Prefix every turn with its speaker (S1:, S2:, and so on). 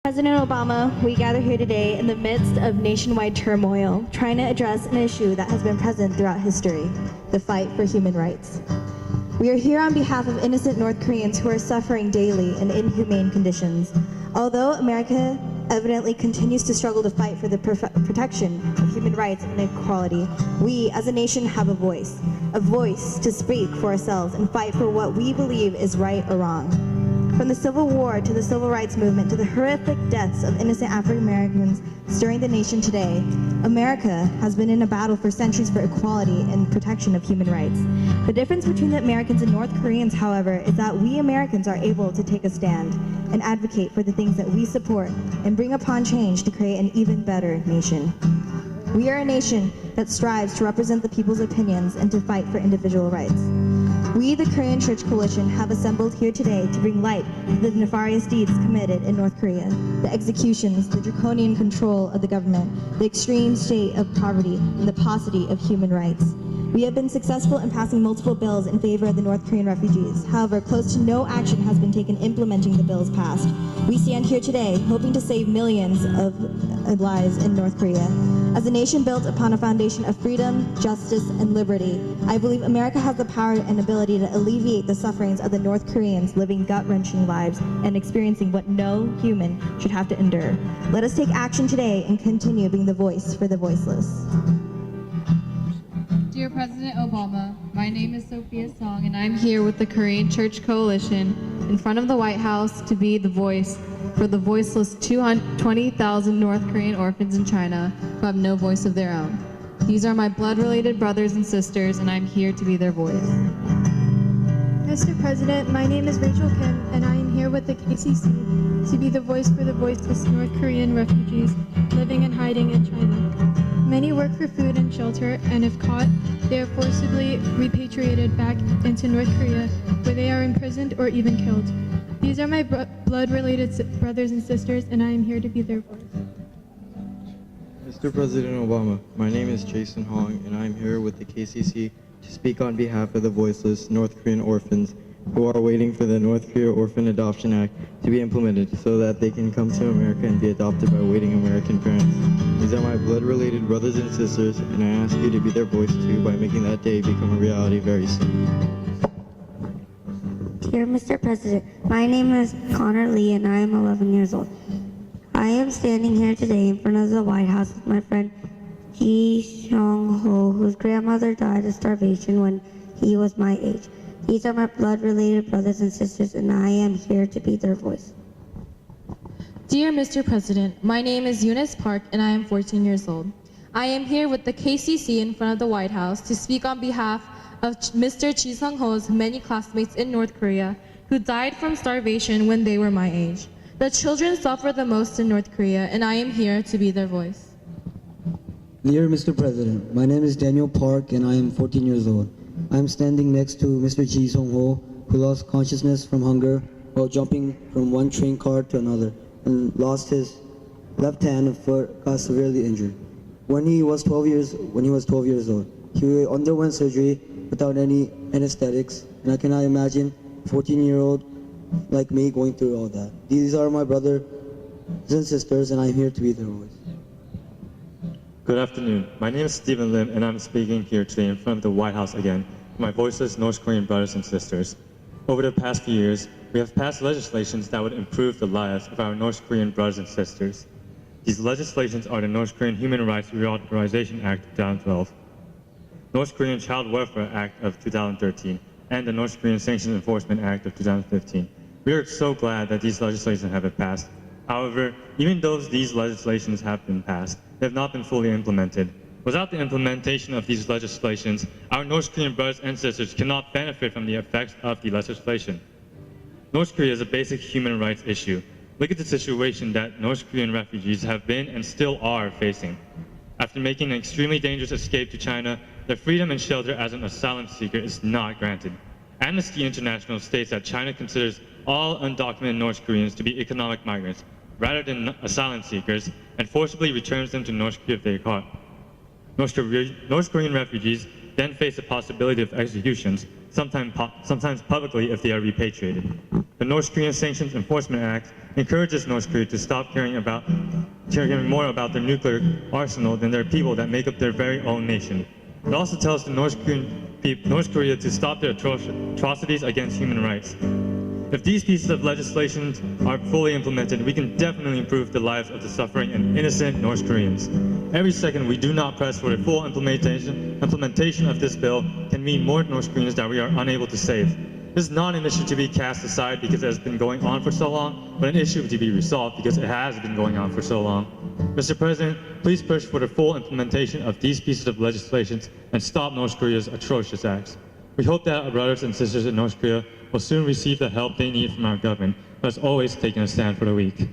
S1: President Obama, we gather here today in the midst of nationwide turmoil, trying to address an issue that has been present throughout history, the fight for human rights. We are here on behalf of innocent North Koreans who are suffering daily in inhumane conditions. Although America evidently continues to struggle to fight for the protection of human rights and equality, we as a nation have a voice to speak for ourselves and fight for what we believe is right or wrong. From the Civil War to the Civil Rights Movement to the horrific deaths of innocent African Americans stirring the nation today, America has been in a battle for centuries for equality and protection of human rights. The difference between the Americans and North Koreans, however, is that we Americans are able to take a stand and advocate for the things that we support and bring upon change to create an even better nation. We are a nation that strives to represent the people's opinions and to fight for individual rights. We, the Korean Church Coalition, have assembled here today to bring light to the nefarious deeds committed in North Korea, the executions, the draconian control of the government, the extreme state of poverty, and the paucity of human rights. We have been successful in passing multiple bills in favor of the North Korean refugees. However, close to no action has been taken implementing the bills passed. We stand here today hoping to save millions of lives in North Korea. As a nation built upon a foundation of freedom, justice, and liberty, I believe America has the power and ability to alleviate the sufferings of the North Koreans living gut-wrenching lives and experiencing what no human should have to endure. Let us take action today and continue being the voice for the voiceless.
S2: Dear President Obama, my name is Sophia Song and I'm here with the Korean Church Coalition in front of the White House to be the voice for the voiceless 20,000 North Korean orphans in China who have no voice of their own. These are my blood-related brothers and sisters and I'm here to be their voice.
S3: Mr. President, my name is Rachel Kim and I am here with the KCC to be the voice for the voiceless North Korean refugees living and hiding in China. Many work for food and shelter, and if caught, they are forcibly repatriated back into North Korea, where they are imprisoned or even killed. These are my blood-related brothers and sisters, and I am here to be their voice.
S4: Mr. President Obama, my name is Jason Hong, and I am here with the KCC to speak on behalf of the voiceless North Korean orphans who are waiting for the North Korea Orphan Adoption Act to be implemented so that they can come to America and be adopted by waiting American parents. These are my blood-related brothers and sisters, and I ask you to be their voice too by making that day become a reality very soon.
S5: Dear Mr. President, my name is Connor Lee and I am 11 years old. I am standing here today in front of the White House with my friend Ji Seong-ho, whose grandmother died of starvation when he was my age. These are my blood-related brothers and sisters, and I am here to be their voice.
S2: Dear Mr. President, my name is Eunice Park and I am 14 years old. I am here with the KCC in front of the White House to speak on behalf of Mr. Chi Sung-ho's many classmates in North Korea who died from starvation when they were my age. The children suffer the most in North Korea, and I am here to be their voice.
S6: Dear Mr. President, my name is Daniel Park and I am 14 years old. I am standing next to Mr. Ji Sung-ho, who lost consciousness from hunger while jumping from one train car to another and lost his left hand and foot, got severely injured. When he was 12 years old, he underwent surgery without any anesthetics, and I cannot imagine a 14-year-old like me going through all that. These are my brothers and sisters, and I'm here to be their voice.
S7: Good afternoon. My name is Stephen Lim, and I'm speaking here today in front of the White House again, my voiceless North Korean brothers and sisters. Over the past few years, we have passed legislations that would improve the lives of our North Korean brothers and sisters. These legislations are the North Korean Human Rights Reauthorization Act of 2012, North Korean Child Welfare Act of 2013, and the North Korean Sanctions Enforcement Act of 2015. We are so glad that these legislations have been passed. However, even though these legislations have been passed, they have not been fully implemented. Without the implementation of these legislations, our North Korean brothers and sisters cannot benefit from the effects of the legislation. North Korea is a basic human rights issue. Look at the situation that North Korean refugees have been and still are facing. After making an extremely dangerous escape to China, their freedom and shelter as an asylum seeker is not granted. Amnesty International states that China considers all undocumented North Koreans to be economic migrants rather than asylum seekers and forcibly returns them to North Korea if they are caught. North Korean refugees then face the possibility of executions sometimes publicly if they are repatriated. The North Korean Sanctions Enforcement Act encourages North Korea to stop caring more about their nuclear arsenal than their people that make up their very own nation. It also tells the North Korea to stop their atrocities against human rights. If these pieces of legislation are fully implemented, we can definitely improve the lives of the suffering and innocent North Koreans. Every second we do not press for the full implementation of this bill can mean more North Koreans that we are unable to save. This is not an issue to be cast aside because it has been going on for so long, but an issue to be resolved because it has been going on for so long. Mr. President, please push for the full implementation of these pieces of legislation and stop North Korea's atrocious acts. We hope that our brothers and sisters in North Korea will soon receive the help they need from our government, who has always taken a stand for the weak.